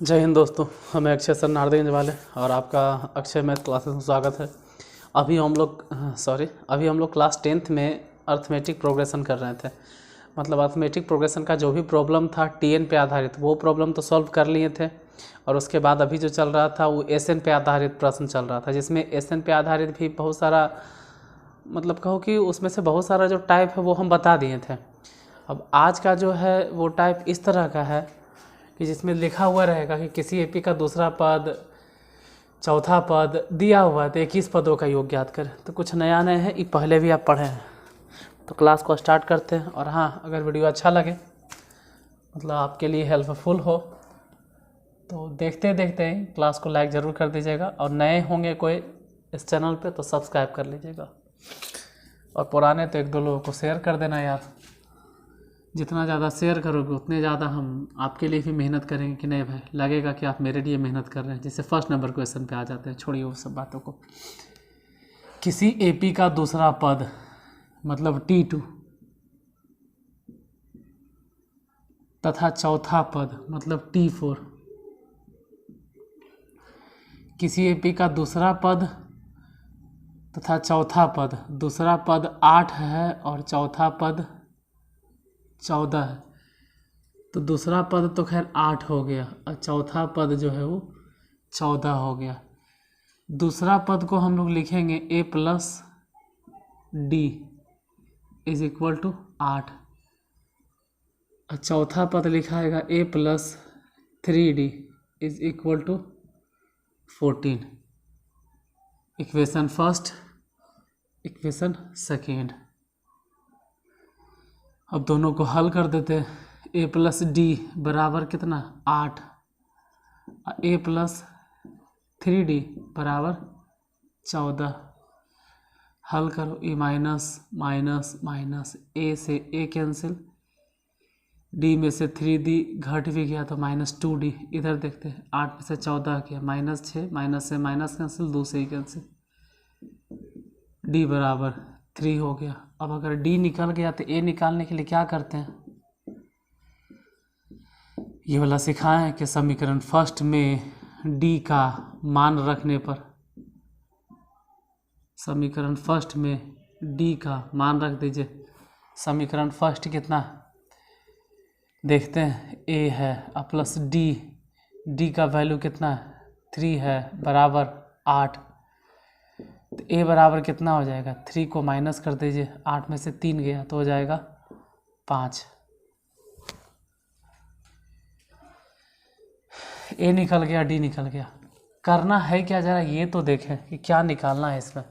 जय हिंद दोस्तों, मैं अक्षय सर नारदेंज वाले और आपका अक्षय मैथ क्लासेस में स्वागत है। अभी हम लोग क्लास 10th में अर्थमेटिक प्रोग्रेशन कर रहे थे। मतलब अर्थमेटिक प्रोग्रेशन का जो भी प्रॉब्लम था टीएन पे आधारित, वो प्रॉब्लम तो सॉल्व कर लिए थे। और उसके बाद अभी जो चल रहा था वो एसएन पे आधारित प्रश्न चल रहा था, जिसमें एसएन पे आधारित भी बहुत सारा, मतलब कहो कि उसमें से बहुत सारा जो टाइप है वो हम बता दिए थे। अब आज का जो है वो टाइप इस तरह का है कि जिसमें लिखा हुआ रहेगा कि किसी एपी का दूसरा पद, चौथा पद दिया हुआ है तो 21 पदों का योग ज्ञात करें। तो कुछ नया नया है, ये पहले भी आप पढ़े हैं। तो क्लास को स्टार्ट करते हैं। और हाँ, अगर वीडियो अच्छा लगे, मतलब आपके लिए हेल्पफुल हो, तो देखते देखते ही क्लास को लाइक ज़रूर कर दीजिएगा। और नए होंगे कोई इस चैनल पे तो सब्सक्राइब कर लीजिएगा। और पुराने तो एक दो लोगों को शेयर कर देना यार। जितना ज़्यादा शेयर करोगे उतने ज़्यादा हम आपके लिए भी मेहनत करेंगे कि नहीं भाई, लगेगा कि आप मेरे लिए मेहनत कर रहे हैं। जिससे फर्स्ट नंबर क्वेश्चन पे आ जाते हैं। छोड़िए वो सब बातों को। किसी एपी का दूसरा पद मतलब T2 तथा चौथा पद मतलब T4, किसी एपी का दूसरा पद तथा चौथा पद, दूसरा पद 8 है और चौथा पद 14 है। तो दूसरा पद तो खैर 8 हो गया और चौथा पद जो है वो 14 हो गया। दूसरा पद को हम लोग लिखेंगे a plus D is equal to 8 और चौथा पद लिखाएगा a plus 3d is equal to 14। Equation first, equation second. अब दोनों को हल कर देते हैं। a प्लस डी बराबर कितना 8, a प्लस 3d बराबर 14। हल करो, ए माइनस माइनस माइनस, a से a कैंसिल, d में से 3d घट भी गया तो -2d। इधर देखते हैं, 8 में से 14 किया -6, माइनस से माइनस कैंसिल, 2 से ही कैंसिल, d बराबर 3 हो गया। अब अगर d निकल गया तो a निकालने के लिए क्या करते हैं, ये वाला सिखाए हैं कि समीकरण फर्स्ट में d का मान रखने पर, समीकरण फर्स्ट में d का मान रख दीजिए। समीकरण फर्स्ट कितना देखते हैं, a है और प्लस d का वैल्यू कितना है 3 है बराबर 8। तो a बराबर कितना हो जाएगा, 3 को माइनस कर दीजिए, 8 में से 3 गया तो हो जाएगा 5। a निकल गया, d निकल गया। करना है क्या, जरा ये तो देखें कि क्या निकालना है इसमें।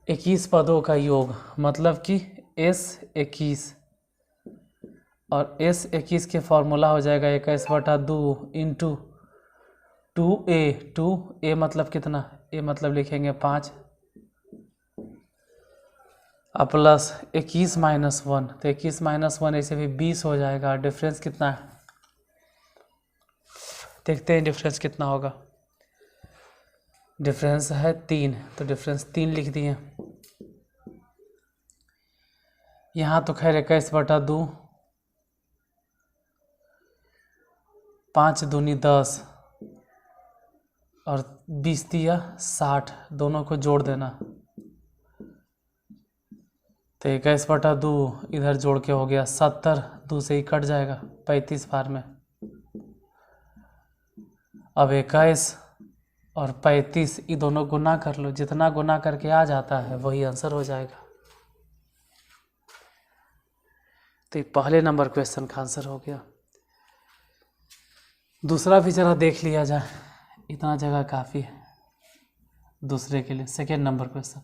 21 पदों का योग मतलब कि S21 और S21 के फॉर्मूला हो जाएगा 21/2 इंटू 2a मतलब कितना, a मतलब लिखेंगे 5 और प्लस 21 माइनस 1, तो 21 माइनस 1 ऐसे भी 20 हो जाएगा। डिफरेंस कितना है देखते हैं, डिफरेंस कितना होगा। डिफरेंस है 3, तो डिफरेंस 3 लिख दिए। यहाँ तो खैर 21/2, 5 दूनी 10 और 20 दिया 60, दोनों को जोड़ देना। तो 21/2 इधर जोड़ के हो गया 70, 2 से ही कट जाएगा 35 बार में। अब 21 और 35 ये दोनों गुना कर लो, जितना गुना करके आ जाता है वही आंसर हो जाएगा। तो ये पहले नंबर क्वेश्चन का आंसर हो गया। दूसरा भी जरा देख लिया जाए, इतना जगह काफ़ी है दूसरे के लिए। सेकेंड नंबर क्वेश्चन,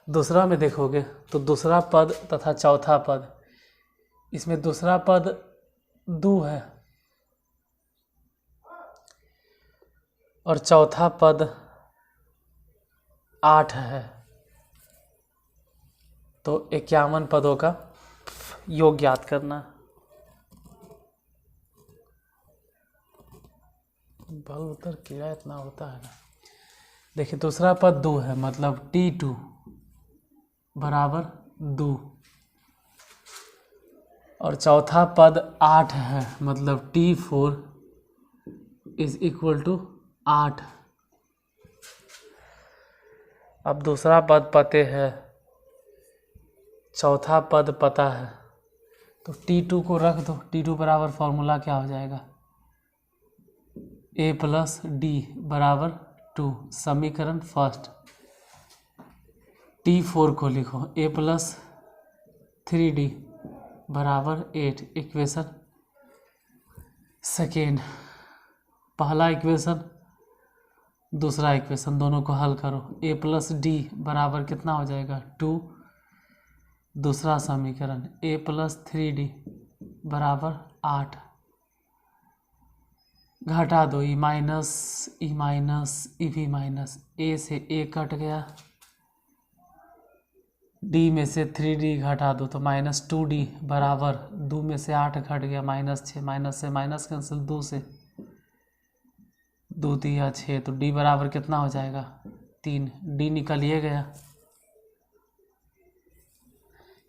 दूसरा में देखोगे तो दूसरा पद तथा चौथा पद, इसमें दूसरा पद 2 है और चौथा पद 8 है। तो 51 पदों का योग ज्ञात करना। बल उतर कीड़ा इतना होता है ना। देखिए दूसरा पद 2 है मतलब T2 बराबर 2 और चौथा पद 8 है, मतलब T4 इज इक्वल टू 8। अब दूसरा पद पते है, चौथा पद पता है, तो T2 को रख दो। T2 बराबर फॉर्मूला क्या हो जाएगा, A प्लस डी बराबर 2, समीकरण फर्स्ट। T4 को लिखो A प्लस 3D बराबर 8, इक्वेशन सेकेंड। पहला इक्वेशन दूसरा इक्वेशन दोनों को हल करो। A प्लस डी बराबर कितना हो जाएगा 2, दूसरा समीकरण A प्लस 3D बराबर 8, घटा दो ई माइनस ई भी माइनस, A से A कट गया, D में से 3D घटा दो तो -2D बराबर 2 में से 8 घट गया -6, माइनस से माइनस कैंसिल, 2 से 2 दिया 6, तो D बराबर कितना हो जाएगा 3, D निकलिए गया।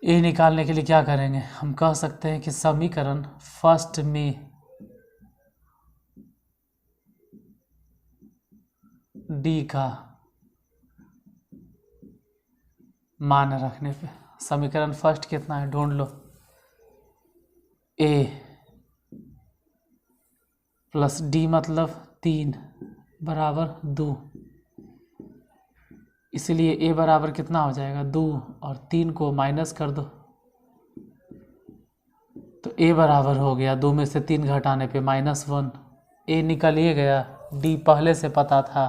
A निकालने के लिए क्या करेंगे, हम कह सकते हैं कि समीकरण फर्स्ट में D का मान रखने पे, समीकरण फर्स्ट कितना है ढूंढ लो, A प्लस D मतलब 3 बराबर 2, इसलिए A बराबर कितना हो जाएगा 2, और 3 को माइनस कर दो तो A बराबर हो गया 2 में से 3 घटाने पे -1, A निकलिए गया, D पहले से पता था।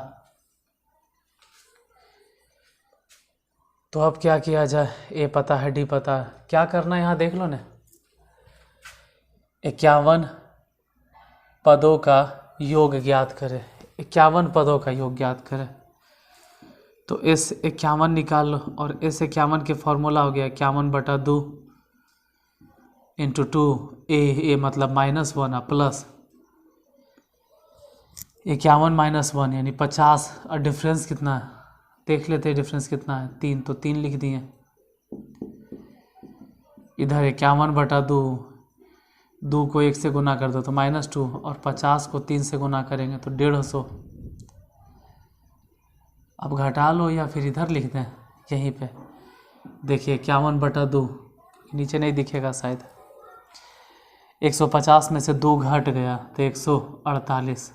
तो अब क्या किया जाए, A पता है D पता है, क्या करना है यहाँ देख लो ना, 51 पदों का योग ज्ञात करें। 51 पदों का योग ज्ञात करें, तो इस 51 निकाल लो, और इस 51 के फॉर्मूला हो गया 51/2 इंटू 2, A मतलब -1 प्लस 51 - 1 यानी 50, और डिफरेंस कितना है देख लेते हैं, डिफरेंस कितना है 3, तो 3 लिख दिए। इधर 51/2, 2 को 1 से गुना कर दो तो -2, और 50 को 3 से गुना करेंगे तो 150। अब घटा लो या फिर इधर लिख दें यहीं पे, देखिए 51/2 नीचे नहीं दिखेगा शायद, 150 में से 2 घट गया तो 148,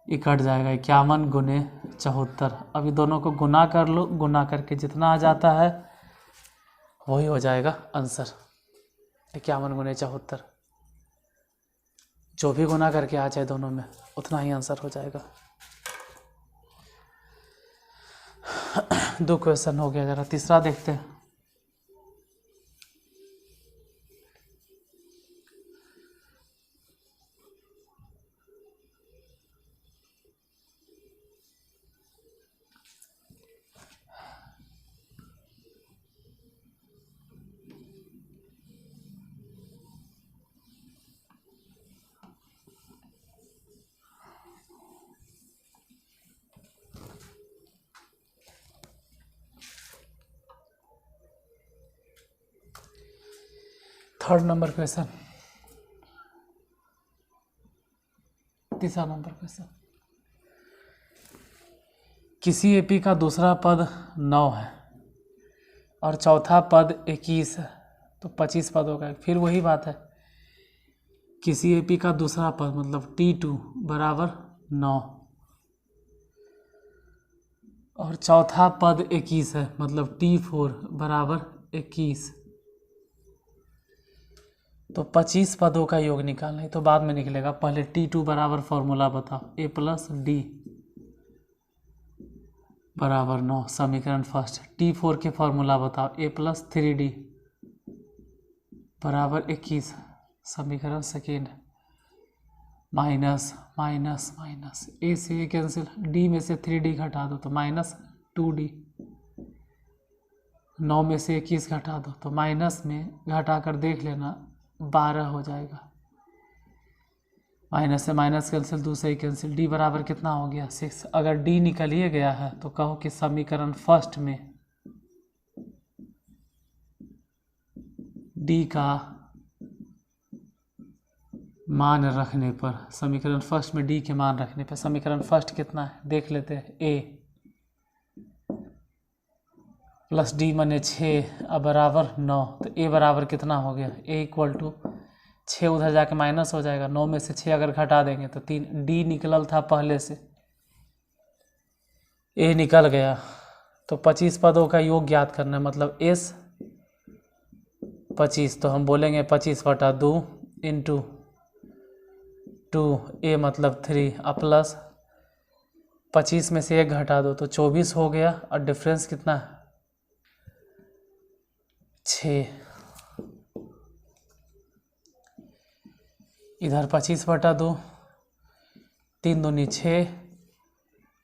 ये कट जाएगा 51 गुने 74। अभी दोनों को गुना कर लो, गुना करके जितना आ जाता है वही हो जाएगा आंसर, 51 गुने 74, जो भी गुना करके आ जाए दोनों में उतना ही आंसर हो जाएगा। 2 क्वेश्चन हो गया, जरा तीसरा देखते हैं। थर्ड नंबर क्वेश्चन, तीसरा नंबर क्वेश्चन, किसी एपी का दूसरा पद 9 है और चौथा पद 21 है, तो 25 पदों का, फिर वही बात है, किसी एपी का दूसरा पद मतलब T2 बराबर 9 और चौथा पद 21 है, मतलब T4 बराबर 21, तो 25 पदों का योग निकालना है, तो बाद में निकलेगा, पहले T2 बराबर फॉर्मूला बताओ, A प्लस डी बराबर 9, समीकरण फर्स्ट। T4 के फॉर्मूला बताओ, A प्लस 3D बराबर 21, समीकरण second. Minus minus minus, A से A कैंसिल, D में से 3D घटा दो तो -2D, 9 में से 21 घटा दो तो माइनस में घटा कर देख लेना 12 हो जाएगा, माइनस से माइनस कैंसिल, 2 से कैंसिल, D बराबर कितना हो गया 6। अगर D निकलिए गया है तो कहो कि समीकरण फर्स्ट में D का मान रखने पर, समीकरण फर्स्ट में डी के मान रखने पर, समीकरण फर्स्ट कितना है देख लेते हैं। ए प्लस डी माने 6 अब बराबर 9, तो ए बराबर कितना हो गया, ए इक्वल टू 6 उधर जाके माइनस हो जाएगा, 9 में से 6 अगर घटा देंगे तो 3, डी निकलल था पहले से, ए निकल गया। तो 25 पदों का योग ज्ञात करना है, मतलब एस 25, तो हम बोलेंगे 25/2 इंटू 2, ए मतलब 3 अब प्लस 25 में से 1 घटा दो तो 24 हो गया, और डिफरेंस कितना है 6, इधर 25/2, 3 दूनी 6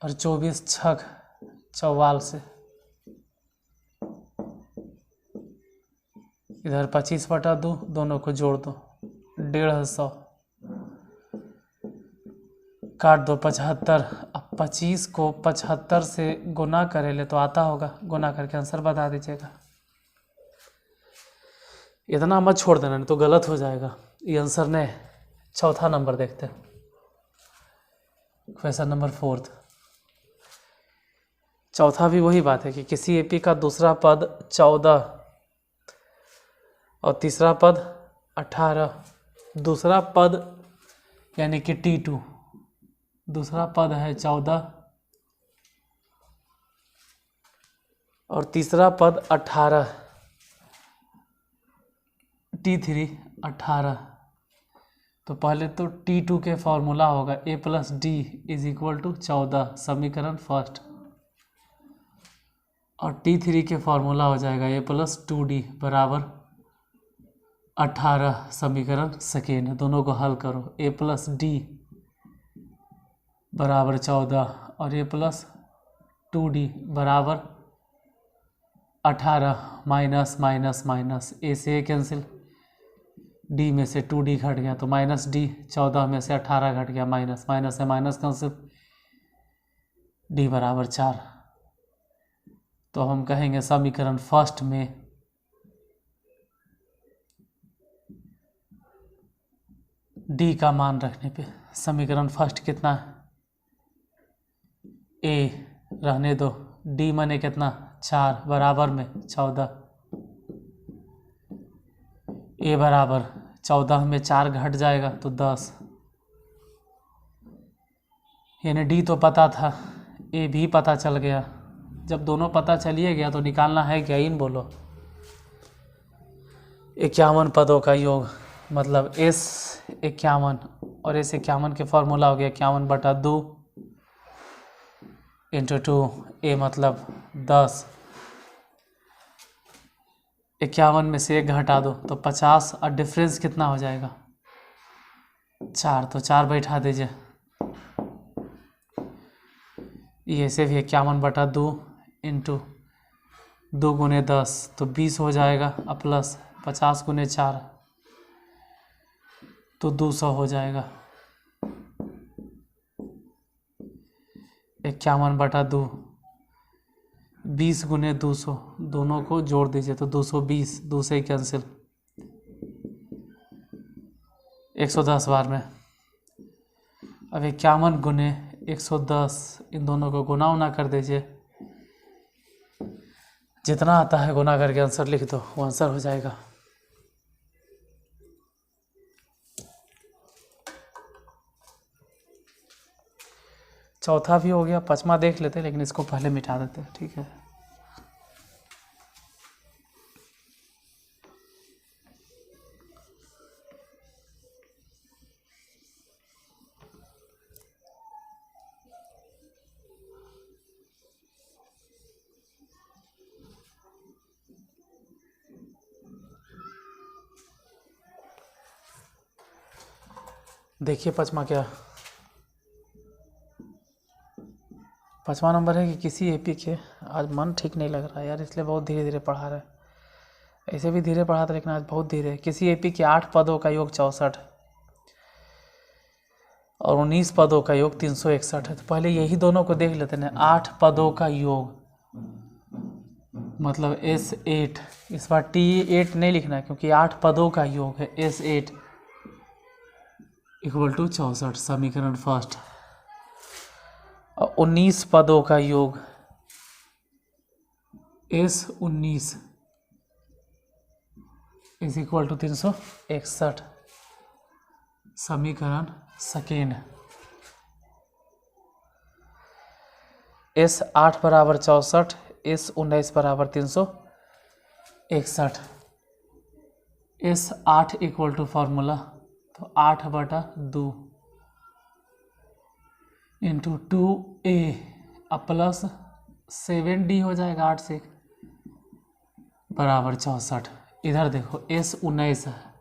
और 24 छक 44, इधर 25/2 दोनों को जोड़ दो 150, काट दो 75। अब 25 को 75 से गुना करेले तो आता होगा, गुना करके आंसर बता दीजिएगा। इतना मत छोड़ देना नहीं तो गलत हो जाएगा ये आंसर ने। चौथा नंबर देखते हैं, क्वेश्चन नंबर 4। चौथा भी वही बात है कि किसी एपी का दूसरा पद 14 और तीसरा पद 18, दूसरा पद यानी कि T2, दूसरा पद है 14 और तीसरा पद 18, T3 18। तो पहले तो T2 के फॉर्मूला होगा a plus D is equal to 14, समीकरण फर्स्ट, और T3 के फॉर्मूला हो जाएगा a प्लस 2d बराबर 18, समीकरण सेकेंड। दोनों को हल करो, a प्लस डी बराबर 14 और a प्लस 2d बराबर 18, माइनस माइनस माइनस, a से a कैंसिल, d में से 2d घट गया तो माइनस d, 14 में से 18 घट गया माइनस, माइनस से माइनस कैंसिल, d बराबर 4। तो हम कहेंगे समीकरण फर्स्ट में d का मान रखने पे, समीकरण फर्स्ट कितना है, a रहने दो, d माने कितना 4 बराबर में 14, a बराबर 14 में 4 घट जाएगा तो 10, यानी d तो पता था, a भी पता चल गया। जब दोनों पता चलिए गया तो निकालना है क्या, इन बोलो 51 पदों का योग, मतलब S 51 और S 51 के फॉर्मूला हो गया 51/2 इंटू 2, A मतलब 10, 51 में से 1 घटा दो तो 50, और डिफरेंस कितना हो जाएगा 4, तो 4 बैठा दीजिए। ये से भी 51/2 इंटू 2 गुने 10 तो 20 हो जाएगा, अब प्लस 50 गुने 4 तो 200 हो जाएगा। 51/2, 20 गुने 200, दोनों को जोड़ दीजिए तो 220, 2 से ही कैंसिल, 110 बार में। अब 51 गुने 110, इन दोनों को गुना उना कर दीजिए, जितना आता है गुना करके आंसर लिख दो, वो आंसर हो जाएगा। चौथा भी हो गया, पांचवा देख लेते हैं, लेकिन इसको पहले मिटा देते हैं, ठीक है। देखिए पांचवा क्या, पांचवा नंबर है कि किसी एपी के, आज मन ठीक नहीं लग रहा है यार, इसलिए बहुत धीरे धीरे पढ़ा रहे हैं। ऐसे भी धीरे पढ़ा था लेकिन आज बहुत धीरे। किसी एपी के 8 पदों का योग 64 और 19 पदों का योग 361 है। तो पहले यही दोनों को देख लेते हैं। 8 पदों का योग मतलब S8, इस बार T8 नहीं लिखना है क्योंकि 8 पदों का योग है। S8 इक्वल टू 64, समीकरण फर्स्ट। 19 पदों का योग S19 इज इक्वल टू 361, समीकरण सेकेंड। S8 बराबर 64, S19 बराबर 361। S8 इक्वल टू फार्मूला तो 8/2 इंटू 2A प्लस 7D हो जाएगा, 8 से बराबर 64। इधर देखो S19 है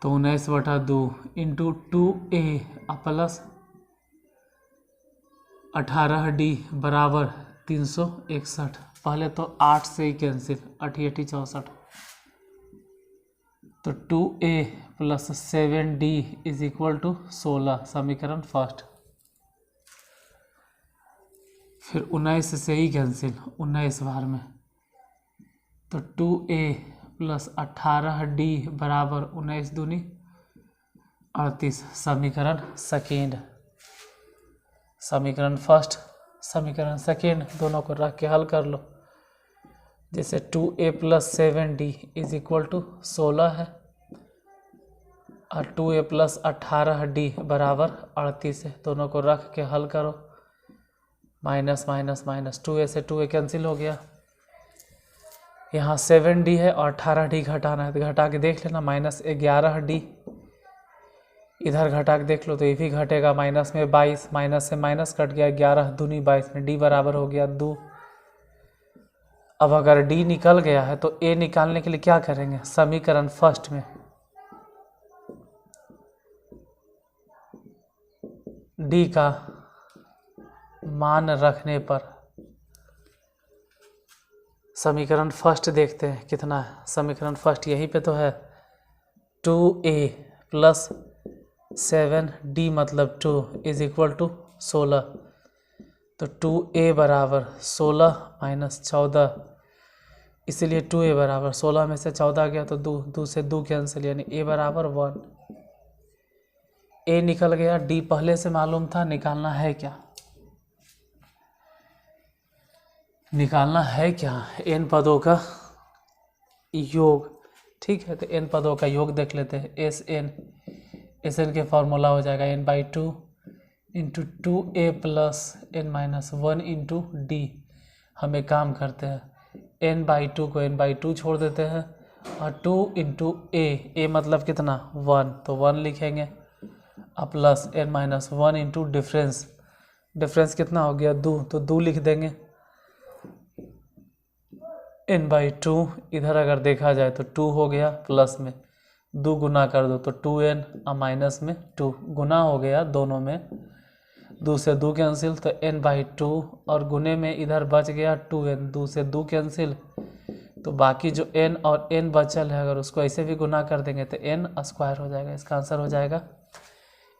तो 19/2 इंटू 2A प्लस 18D बराबर 361। पहले तो 8 से ही कैंसिल, 8 64, तो 2A plus 7D is equal to 16, समीकरण फर्स्ट। फिर 19 से ही कैंसिल, 19 बार में, तो 2A प्लस 18D बराबर 19 दूनी 38, समीकरण सेकेंड। समीकरण फर्स्ट, समीकरण सेकेंड दोनों को रख के हल कर लो। जैसे 2A plus 7D is equal to 16 है और 2A प्लस 18D बराबर 38 है। दोनों को रख के हल करो, माइनस माइनस माइनस, 2A से 2A कैंसिल हो गया। यहाँ 7D है और 18D घटाना है तो घटा के देख लेना, -11D। इधर घटा के देख लो तो ये भी घटेगा, माइनस में 22, माइनस से माइनस कट गया, 11 दूनी 22 में D बराबर हो गया 2। अब अगर D निकल गया है तो A निकालने के लिए क्या करेंगे, समीकरण फर्स्ट में D का मान रखने पर, समीकरण फर्स्ट देखते हैं कितना है। समीकरण फर्स्ट यहीं पे तो है, 2A प्लस 7D मतलब 2 इज इक्वल टू 16। तो 2A बराबर 16 माइनस 14, इसीलिए 2A बराबर 16 में से 14 गया तो 2 से 2 कैंसिल, यानी A बराबर 1। A निकल गया, D पहले से मालूम था। निकालना है क्या, निकालना है क्या, n पदों का योग। ठीक है, तो n पदों का योग देख लेते हैं। SN के फॉर्मूला हो जाएगा n/2 into 2A plus n-1 into D। हम एक काम करते हैं, n/2 को n/2 छोड़ देते हैं और 2 इंटू A मतलब कितना 1, तो 1 लिखेंगे और plus n-1 into difference, difference कितना हो गया 2, तो 2 लिख देंगे। n/2 इधर अगर देखा जाए तो 2 हो गया, प्लस में 2 गुना कर दो तो 2n और माइनस में 2 गुना हो गया, दोनों में 2 से 2 कैंसिल, तो n/2 और गुने में इधर बच गया 2n, 2 से 2 कैंसिल, तो बाकी जो n और n बचल है अगर उसको ऐसे भी गुना कर देंगे तो n स्क्वायर हो जाएगा। इसका आंसर हो जाएगा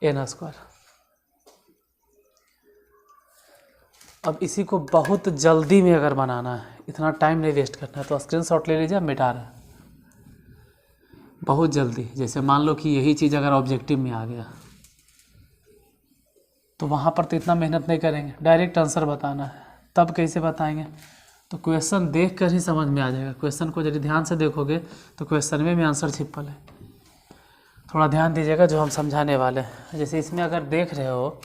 n स्क्वायर। अब इसी को बहुत जल्दी में अगर बनाना है, इतना टाइम नहीं वेस्ट करना है, तो स्क्रीनशॉट ले लीजिए, मिटा रहे हैं बहुत जल्दी। जैसे मान लो कि यही चीज़ अगर ऑब्जेक्टिव में आ गया तो वहाँ पर तो इतना मेहनत नहीं करेंगे, डायरेक्ट आंसर बताना है। तब कैसे बताएंगे, तो क्वेश्चन देख कर ही समझ में आ जाएगा। क्वेश्चन को यदि ध्यान से देखोगे तो क्वेश्चन में आंसर छिपल है। थोड़ा ध्यान दीजिएगा जो हम समझाने वाले हैं। जैसे इसमें अगर देख रहे हो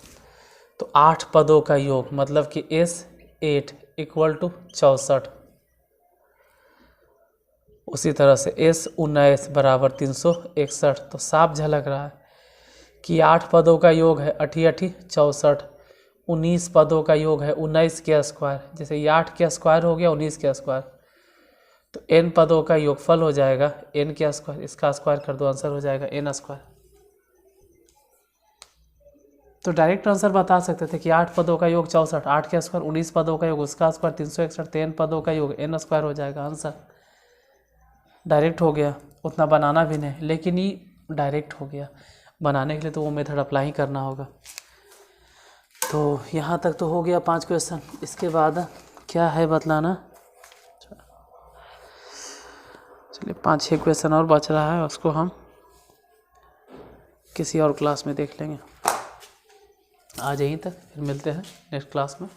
तो 8 पदों का योग मतलब कि S8 इक्वल टू 64, उसी तरह से S19 बराबर 361। तो साफ झलक रहा है कि 8 पदों का योग है 8 64, 19 पदों का योग है 19 के स्क्वायर। जैसे ये 8 के स्क्वायर हो गया 19 के स्क्वायर, तो n पदों का योगफल हो जाएगा n के स्क्वायर, इसका स्क्वायर कर दो, आंसर हो जाएगा n स्क्वायर। तो डायरेक्ट आंसर बता सकते थे कि 8 पदों का योग 64, 8 के स्क्वायर 19 पदों का योग उसका स्क्वायर 361, तो n पदों का योग n स्क्वायर हो जाएगा, आंसर डायरेक्ट हो गया। उतना बनाना भी नहीं, लेकिन ये डायरेक्ट हो गया। बनाने के लिए तो वो मेथड अप्लाई करना होगा। तो यहाँ तक तो हो गया 5 क्वेश्चन। इसके बाद क्या है बतलाना, चलिए 5-6 क्वेश्चन और बच रहा है, उसको हम किसी और क्लास में देख लेंगे। आज यहीं तक, फिर मिलते हैं नेक्स्ट क्लास में।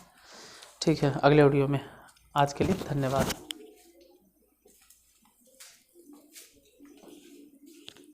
ठीक है, अगले वीडियो में। आज के लिए धन्यवाद।